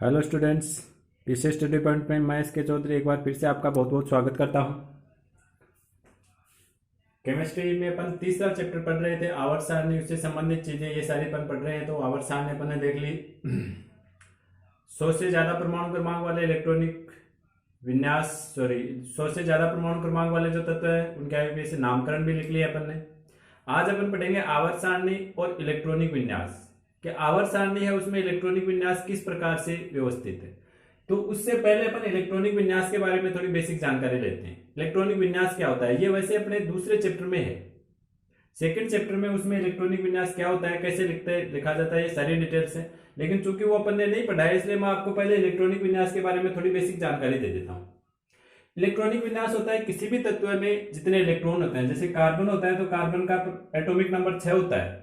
Hello students, पीछे study point में मैं इसके चौधरी एक बार फिर से आपका बहुत बहुत स्वागत करता हूं। केमिस्ट्री में अपन तीसरा चैप्टर पढ़ रहे थे, आवर्त सारणी, उससे संबंधित चीजें ये सारी अपन पढ़ रहे हैं। तो आवर्त सारणी अपन ने देख ली। 100 से ज्यादा परमाणु क्रमांक वाले इलेक्ट्रॉनिक विन्यास 100 से ज्यादा परमाणु क्रमांक वाले जो तत्व है उनके आगे से नामकरण भी लिख लिया अपन ने। आज अपन पढ़ेंगे आवर्त सारणी और इलेक्ट्रॉनिक विन्यास। कि आवर्त सारणी है उसमें इलेक्ट्रॉनिक विन्यास किस प्रकार से व्यवस्थित है। तो उससे पहले अपन इलेक्ट्रॉनिक विन्यास के बारे में थोड़ी बेसिक जानकारी लेते हैं। इलेक्ट्रॉनिक विन्यास क्या होता है, ये वैसे अपने दूसरे चैप्टर में है, सेकंड चैप्टर में। उसमें इलेक्ट्रॉनिक विन्यास क्या होता है, कैसे लिखा जाता है, ये सारी डिटेल्स है। लेकिन चूंकि वो अपन ने नहीं पढ़ा है, इसलिए मैं आपको पहले इलेक्ट्रॉनिक विन्यास के बारे में थोड़ी बेसिक जानकारी दे देता हूँ। इलेक्ट्रॉनिक विन्यास होता है किसी भी तत्व में जितने इलेक्ट्रॉन होते हैं। जैसे कार्बन होता है तो कार्बन का एटॉमिक नंबर 6 होता है,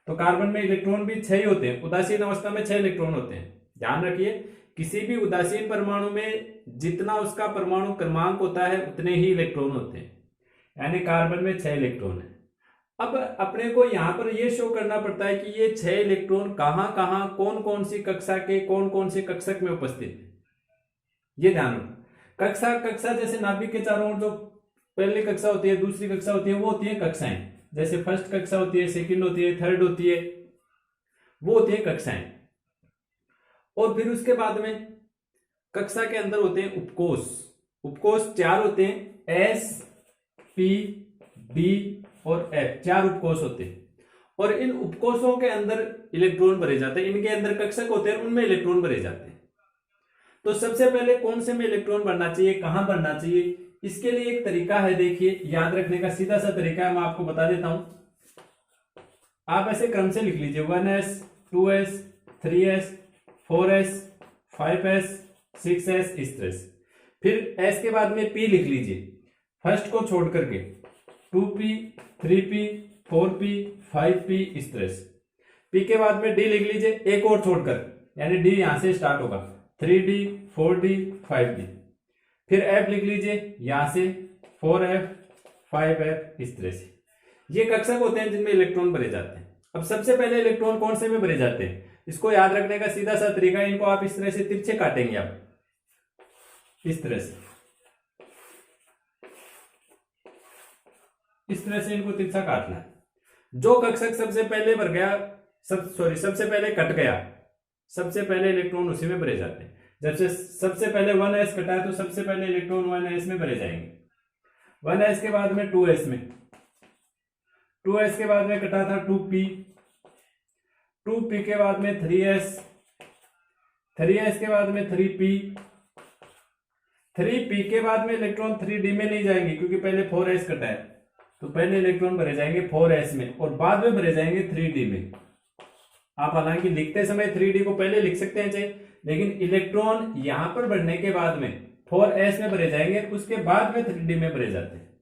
तो कार्बन में इलेक्ट्रॉन भी 6 ही होते हैं। उदासीन अवस्था में 6 इलेक्ट्रॉन होते हैं। ध्यान रखिए, किसी भी उदासीन परमाणु में जितना उसका परमाणु क्रमांक होता है उतने ही इलेक्ट्रॉन होते हैं। यानी कार्बन में 6 इलेक्ट्रॉन है। अब अपने को यहाँ पर यह शो करना पड़ता है कि ये 6 इलेक्ट्रॉन कहाँ कहाँ कौन कौन सी कक्षा के कौन कौन से कक्षक में उपस्थित है, ये ध्यान रखो। कक्षा जैसे नाभिक के चारों ओर जो पहली कक्षा होती है, दूसरी कक्षा होती है, वो होती है कक्षाएं। जैसे फर्स्ट कक्षा होती है, सेकंड होती है, थर्ड होती है, वो होती है कक्षाएं। और फिर उसके बाद में कक्षा के अंदर होते हैं उपकोष। उपकोष 4 होते हैं, एस, पी, डी और एफ, 4 उपकोष होते हैं। और इन उपकोषों के अंदर इलेक्ट्रॉन भरे जाते हैं। इनके अंदर कक्षक होते हैं, उनमें इलेक्ट्रॉन भरे जाते हैं। तो सबसे पहले कौन से में इलेक्ट्रॉन भरना चाहिए, कहां भरना चाहिए, इसके लिए एक तरीका है। देखिए, याद रखने का सीधा सा तरीका है, मैं आपको बता देता हूं। आप ऐसे क्रम से लिख लीजिए, 1s, 2s, 3s, 4s, 5s, 6s, इस तरह से। फिर s के बाद में p लिख लीजिए, फर्स्ट को छोड़ करके 2p, 3p, 4p, 5p, इस तरह से। p के बाद में d लिख लीजिए, एक और छोड़कर, यानी d यहां से स्टार्ट होगा, 3d, 4d, 5d। फिर f लिख लीजिए यहां से 4f, 5f, इस तरह से। ये कक्षक होते हैं जिनमें इलेक्ट्रॉन भरे जाते हैं। अब सबसे पहले इलेक्ट्रॉन कौन से में भरे जाते हैं, इसको याद रखने का सीधा सा तरीका है। इनको आप इस तरह से तिरछे काटेंगे, आप इस तरह से, इस तरह से इनको तिरछा काटना है। जो कक्षक सबसे पहले भर गया, सबसे पहले कट गया, सबसे पहले इलेक्ट्रॉन उसी में भरे जाते हैं। जब से सबसे पहले 1s कटा है तो सबसे पहले इलेक्ट्रॉन 1s में भरे जाएंगे। 1s के बाद में 2s में, 2s के बाद में कटा था 2p, 2p के बाद में 3s, 3s के बाद में 3p, 3p के बाद में इलेक्ट्रॉन 3d में नहीं जाएंगे क्योंकि पहले 4s कटा है। तो पहले इलेक्ट्रॉन भरे जाएंगे 4s में और बाद में भरे जाएंगे 3d में। आप हालांकि लिखते समय 3d को पहले लिख सकते हैं चाहे, लेकिन इलेक्ट्रॉन यहां पर बढ़ने के बाद में 4s में भरे जाएंगे, उसके बाद में 3d में भरे जाते हैं।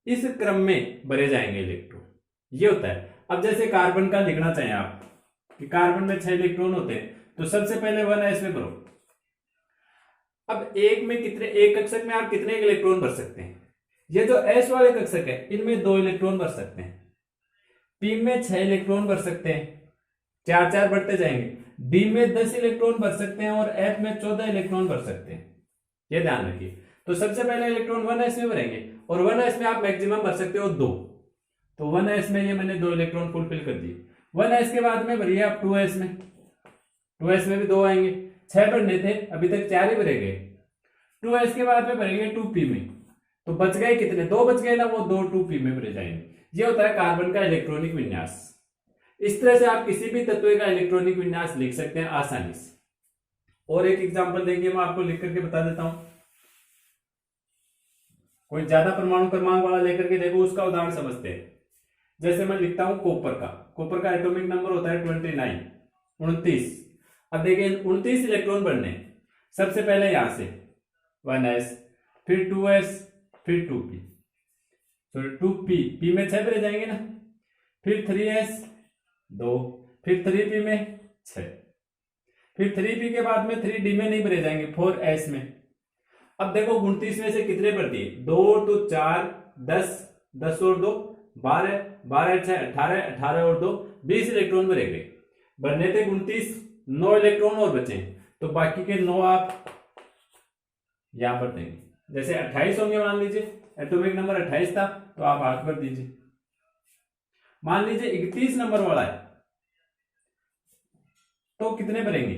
इस क्रम में भरे जाएंगे इलेक्ट्रॉन, ये होता है। अब जैसे कार्बन का लिखना चाहें आप कि कार्बन में 6 इलेक्ट्रॉन होते हैं, तो सबसे पहले 1s में भरो। अब एक कक्षक में आप कितने इलेक्ट्रॉन भर सकते हैं, ये जो s वाले कक्षक है इनमें 2 इलेक्ट्रॉन भर सकते हैं। p में 6 इलेक्ट्रॉन भर सकते हैं, 4 बढ़ते जाएंगे। डी में 10 इलेक्ट्रॉन भर सकते हैं और एफ में 14 इलेक्ट्रॉन भर सकते हैं, ये ध्यान रखिए। तो सबसे पहले इलेक्ट्रॉन 1s में भरेंगे और 1s में आप मैक्सिमम भर सकते हो 2। तो 1s में ये मैंने 2 इलेक्ट्रॉन फुलफिल कर दिए। 1s के बाद में भरिए आप 2s में, 2s में भी 2 आएंगे। 6 भरने थे, अभी तक 4 ही भरे गए। 2s के बाद में भरेंगे 2p में, तो बच गए कितने, 2 बच गए ना, वो 2 2p में भरे जाएंगे। ये होता है कार्बन का इलेक्ट्रॉनिक विन्यास। इस तरह से आप किसी भी तत्व का इलेक्ट्रॉनिक विन्यास लिख सकते हैं आसानी से। और एक एग्जांपल देंगे, मैं आपको लिख करके बता देता हूं। कोई ज्यादा परमाणु क्रमांक वाला लेकर के देखो, उसका उदाहरण समझते हैं। जैसे मैं लिखता हूं कॉपर का एटॉमिक नंबर होता है 29, 29। अब देखिए 29 इलेक्ट्रॉन बढ़ने, सबसे पहले यहां से 1s, फिर 2s, फिर 2p, सॉरी 2p, p में 6 भरे जाएंगे ना, फिर 3s 2, फिर 3p में 6, फिर 3p के बाद में 3d में नहीं भरे जाएंगे, 4s में। अब देखो 29 में से कितने बढ़ती है, 2 तो 4, 10, 10 और 2 12, 12 6 18, 18 और 2 20 इलेक्ट्रॉन भरे गए। बनने थे 29, 9 इलेक्ट्रॉन और बचे, तो बाकी के 9 आप यहां पर देंगे। जैसे 28 होंगे, मान लीजिए एटॉमिक नंबर 28 था तो आप 8 पर दीजिए। मान लीजिए 31 नंबर वाला है तो कितने भरेंगे,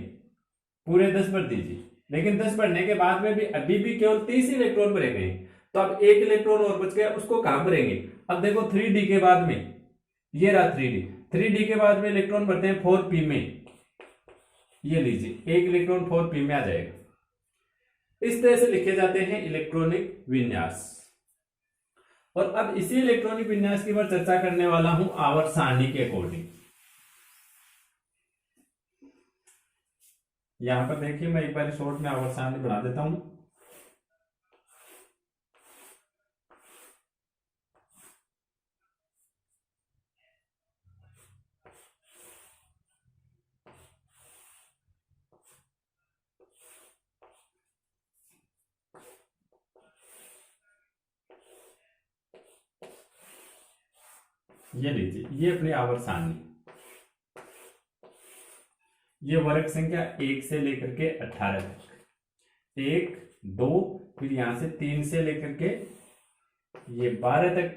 पूरे 10 पर दीजिए। लेकिन 10 भरने के बाद में भी अभी भी केवल 30 इलेक्ट्रॉन भरे गए, तो अब एक इलेक्ट्रॉन और बच गया, उसको कहां भरेंगे। अब देखो 3d के बाद में, ये रहा 3d के बाद में इलेक्ट्रॉन भरते हैं 4p में, ये लीजिए एक इलेक्ट्रॉन 4p में आ जाएगा। इस तरह से लिखे जाते हैं इलेक्ट्रॉनिक विन्यास। और अब इसी इलेक्ट्रॉनिक विन्यास की मैं चर्चा करने वाला हूं आवर्त सारणी के अकॉर्डिंग। यहां पर देखिए मैं एक बार शॉर्ट में आवर्त सारणी बना देता हूं। ये लीजिए, ये अपनी आवर्त सारणी, ये वर्ग संख्या 1 से लेकर के 18 तक, 1 2, फिर यहां से 3 से लेकर के ये 12 तक,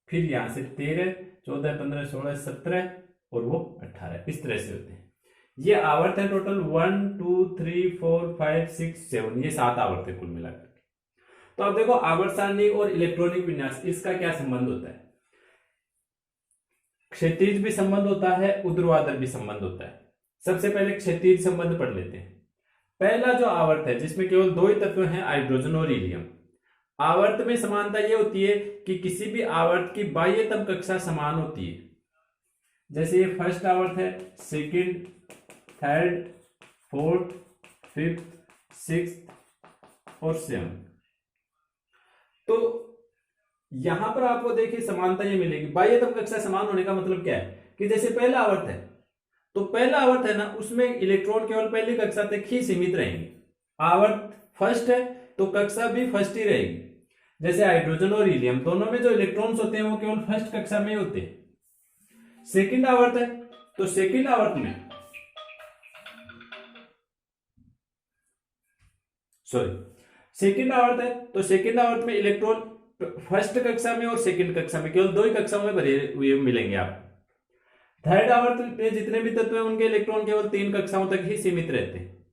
फिर यहां से 13 14 15 16 17 और वो 18, इस तरह से होते हैं। ये आवर्त है टोटल 1 2 3 4 5 6 7, ये 7 आवर्त है कुल मिलाकर। तो अब देखो आवर्त सारणी और इलेक्ट्रॉनिक विन्यास, इसका क्या संबंध होता है। क्षैतिज भी संबंध होता है, ऊर्ध्वाधर भी संबंध होता है। सबसे पहले क्षैतिज संबंध पढ़ लेते हैं। पहला जो आवर्त है जिसमें केवल 2 ही तत्व हैं, हाइड्रोजन और हीलियम। आवर्त में समानता यह होती है कि किसी भी आवर्त की बाह्यतम कक्षा समान होती है। जैसे ये फर्स्ट आवर्त है, second, third, fourth, fifth, sixth और 7। तो यहां पर आपको देखिए समानता ये मिलेगी। बाह्यतम कक्षा समान होने का मतलब क्या है कि जैसे पहला आवर्त है, तो पहला आवर्त है ना, उसमें इलेक्ट्रॉन केवल पहली कक्षा तक ही सीमित रहेंगे। आवर्त फर्स्ट है तो कक्षा भी फर्स्ट ही रहेगी। जैसे हाइड्रोजन और हीलियम दोनों में जो इलेक्ट्रॉन्स होते हैं वो केवल फर्स्ट कक्षा में होते हैं। सेकंड आवर्त है तो सेकंड आवर्त में सेकंड आवर्त है तो सेकंड आवर्त में इलेक्ट्रॉन फर्स्ट कक्षा में और सेकंड कक्षा में केवल 2 ही कक्षाओं में भरे हुए मिलेंगे आपको। थर्ड आवर्त में जितने भी तत्व हैं उनके इलेक्ट्रॉन केवल 3 कक्षाओं तक ही सीमित रहते हैं।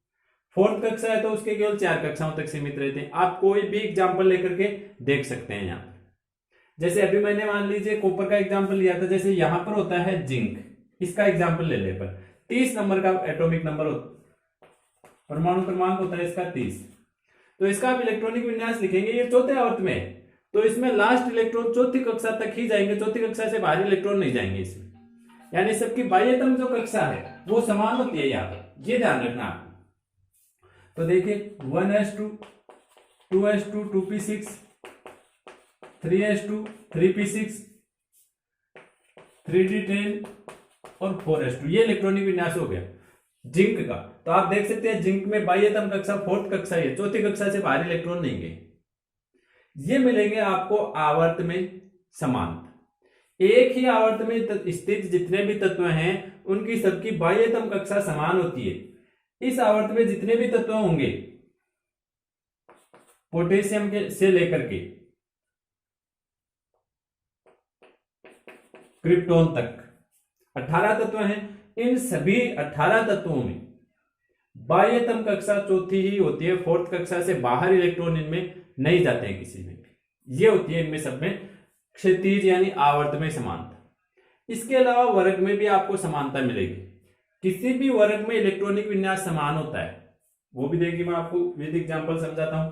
फोर्थ कक्षा है तो उसके केवल 4 कक्षाओं तक सीमित रहते हैं। आप कोई भी एग्जांपल लेकर के देख सकते हैं। यहाँ पर जैसे अभी मैंने मान लीजिए कॉपर का एग्जांपल लिया था, जैसे यहां पर होता है जिंक, इसका एग्जांपल ले ले पर 30 नंबर का एटॉमिक नंबर परमाणु क्रमांक होता है इसका 30। तो इसका आप इलेक्ट्रॉनिक विन्यास लिखेंगे, ये चौथे आवर्त में है तो इसमें लास्ट इलेक्ट्रॉन चौथी कक्षा तक ही जाएंगे, चौथी कक्षा से बाहर इलेक्ट्रॉन नहीं जाएंगे इसमें। यानी सबकी बाह्यतम जो कक्षा है वो समान होती है यहाँ पर, ये ध्यान रखना आपको। तो देखिए 1s2 2s2 2p6 3s2 3p6 3d10 और 4s2, ये इलेक्ट्रॉनिक विन्यास हो गया जिंक का। तो आप देख सकते हैं जिंक में बाह्यतम कक्षा फोर्थ कक्षा है, चौथी कक्षा से बाहर इलेक्ट्रॉन नहीं गए। ये मिलेंगे आपको आवर्त में समानता। एक ही आवर्त में स्थित जितने भी तत्व हैं उनकी सबकी बाह्यतम कक्षा समान होती है। इस आवर्त में जितने भी तत्व होंगे पोटेशियम के से लेकर के क्रिप्टॉन तक 18 तत्व हैं। इन सभी 18 तत्वों में बाह्यतम कक्षा चौथी ही होती है, फोर्थ कक्षा से बाहर इलेक्ट्रॉन इनमें नहीं जाते हैं किसी में भी। ये होती है इनमें सब में क्षैतिज यानी आवर्त में समानता। इसके अलावा वर्ग में भी आपको समानता मिलेगी। किसी भी वर्ग में इलेक्ट्रॉनिक विन्यास समान होता है, वो भी देखिए मैं आपको विद एग्जांपल समझाता हूं।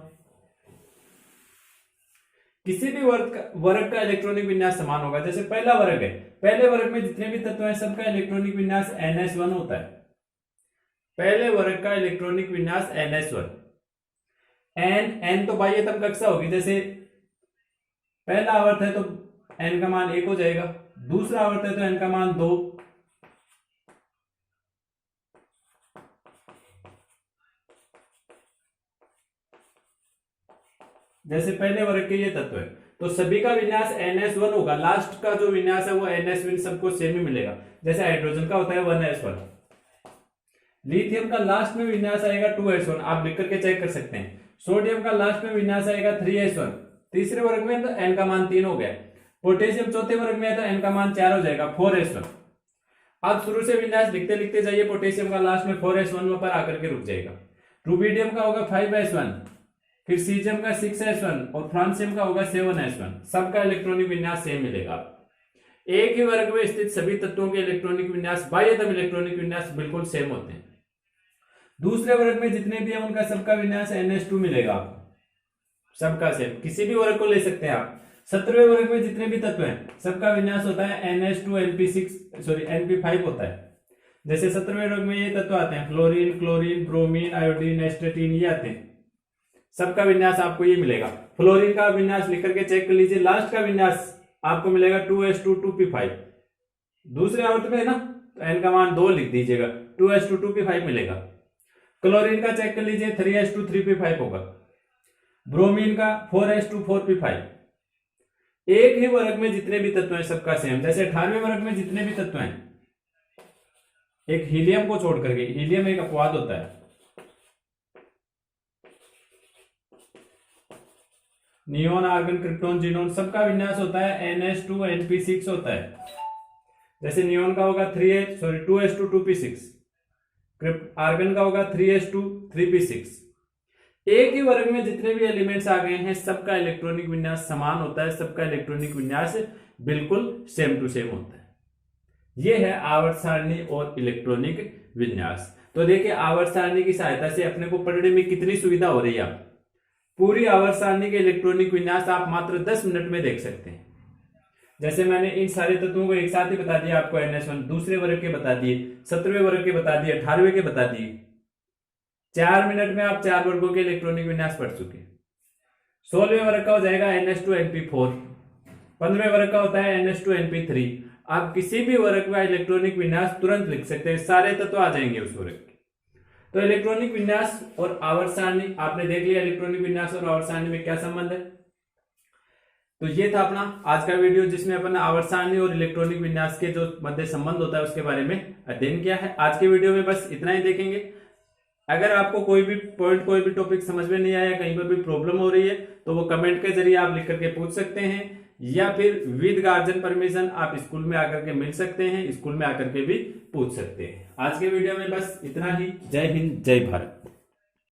किसी भी वर्ग का इलेक्ट्रॉनिक विन्यास समान होगा। जैसे पहला वर्ग है, पहले वर्ग में जितने भी तत्व हैं सबका इलेक्ट्रॉनिक विन्यास NS1 होता है। पहले वर्ग का इलेक्ट्रॉनिक विन्यास NS1। N तो बाह्यतम कक्षा होगी, जैसे पहला आवर्त है तो N का मान 1 हो जाएगा, दूसरा आवर्त है तो N का मान 2, जैसे पहले वर्ग के ये तत्व है तो सभी का विन्यास NS1 होगा। लास्ट का जो विन्यास है वो NS1 सबको सेम ही मिलेगा। जैसे हाइड्रोजन का होता है 1s1, लिथियम का लास्ट में विन्यास आएगा 2s1, आप लिख करके चेक कर सकते हैं। सोडियम का लास्ट में विन्यास आएगा 3s1, तीसरे वर्ग में तो n का मान 3 हो गया। पोटेशियम चौथे वर्ग में है तो n का मान 4 हो जाएगा, 4s1। आप शुरू से विन्यास लिखते लिखते जाइए, पोटेशियम का लास्ट में 4s1 पर आकर के रुक जाएगा। रुबिडियम का होगा 5s1, फिर सीजियम का 6s1 और फ्रांसियम का होगा 7s1। सबका इलेक्ट्रॉनिक विन्यास सेम मिलेगा। एक ही वर्ग में स्थित सभी तत्वों के इलेक्ट्रॉनिक विन्यास, बाह्यतम इलेक्ट्रॉनिक विन्यास बिल्कुल सेम होते हैं। दूसरे वर्ग में जितने भी हैं उनका सबका विन्यास NH2 मिलेगा आपको, सबका सेम, किसी भी वर्ग को ले सकते हैं आप। 17वें वर्ग में जितने भी तत्व हैं सबका विन्यास होता है NP5 होता है। जैसे 17वें वर्ग में ये तत्व आते हैं, फ्लोरीन, क्लोरीन, ब्रोमीन, आयोडीन, एस्टेटीन, ये आते हैं। सबका विन्यास आपको ये मिलेगा। फ्लोरीन का विन्यास लिख करके चेक कर लीजिए, लास्ट का विन्यास आपको मिलेगा 2s2 2p5। दूसरे आवर्त में है ना, तो n का मान 2 लिख दीजिएगा, 2s2 2p5 मिलेगा। क्लोरीन का चेक कर लीजिए, 3s2 3p5 होगा। ब्रोमीन का 4s2 4p5। एक ही वर्ग में जितने भी तत्व हैं सबका सेम। जैसे 18वें वर्ग में जितने भी तत्व हैं, एक हीलियम को छोड़ करके, हीलियम एक अपवाद होता है, नियोन, आर्गन, क्रिप्टोन, जीनोन, सबका विन्यास होता है NH2 NP6 होता है। जैसे नियोन का होगा 2s2 2p6, आर्गन का होगा 3s2 3p6। एक ही वर्ग में जितने भी एलिमेंट्स आ गए हैं सबका इलेक्ट्रॉनिक विन्यास समान होता है, सबका इलेक्ट्रॉनिक विन्यास बिल्कुल सेम टू सेम होता है। यह है आवर्त सारणी और इलेक्ट्रॉनिक विन्यास। तो देखिए आवर्त सारणी की सहायता से अपने को पढ़ने में कितनी सुविधा हो रही है। पूरी आवर्त सारणी के इलेक्ट्रॉनिक विन्यास आप मात्र 10 मिनट में देख सकते हैं। जैसे मैंने इन सारे तत्वों को एक साथ ही बता दिया आपको, NH1 दूसरे वर्ग के बता दिए, 17वें वर्ग के बता दिए, 18वें के बता दिए। 4 मिनट में आप 4 वर्गों के इलेक्ट्रॉनिक विन्यास पढ़ चुके। 16वें वर्ग का हो जाएगा NH2 NP4, 15वें वर्ग का होता है NH2 NP3। आप किसी भी वर्ग का इलेक्ट्रॉनिक विन्यास तुरंत लिख सकते हैं, सारे तत्व आ जाएंगे उस वर्ग के। तो इलेक्ट्रॉनिक विन्यास और आवर्त सारणी आपने देख लिया, इलेक्ट्रॉनिक विन्यास और आवर्त सारणी में क्या संबंध है। तो ये था अपना आज का वीडियो, जिसमें अपन आवर्त सारणी और इलेक्ट्रॉनिक विन्यास के जो मध्य संबंध होता है उसके बारे में अध्ययन किया है। आज के वीडियो में बस इतना ही देखेंगे। अगर आपको कोई भी पॉइंट, कोई भी टॉपिक समझ में नहीं आया, कहीं पर भी प्रॉब्लम हो रही है, तो वो कमेंट के जरिए आप लिख करके पूछ सकते हैं, या फिर विद गार्जियन परमिशन आप स्कूल में आकर के मिल सकते हैं, स्कूल में आकर के भी पूछ सकते हैं। आज के वीडियो में बस इतना ही। जय हिंद, जय भारत।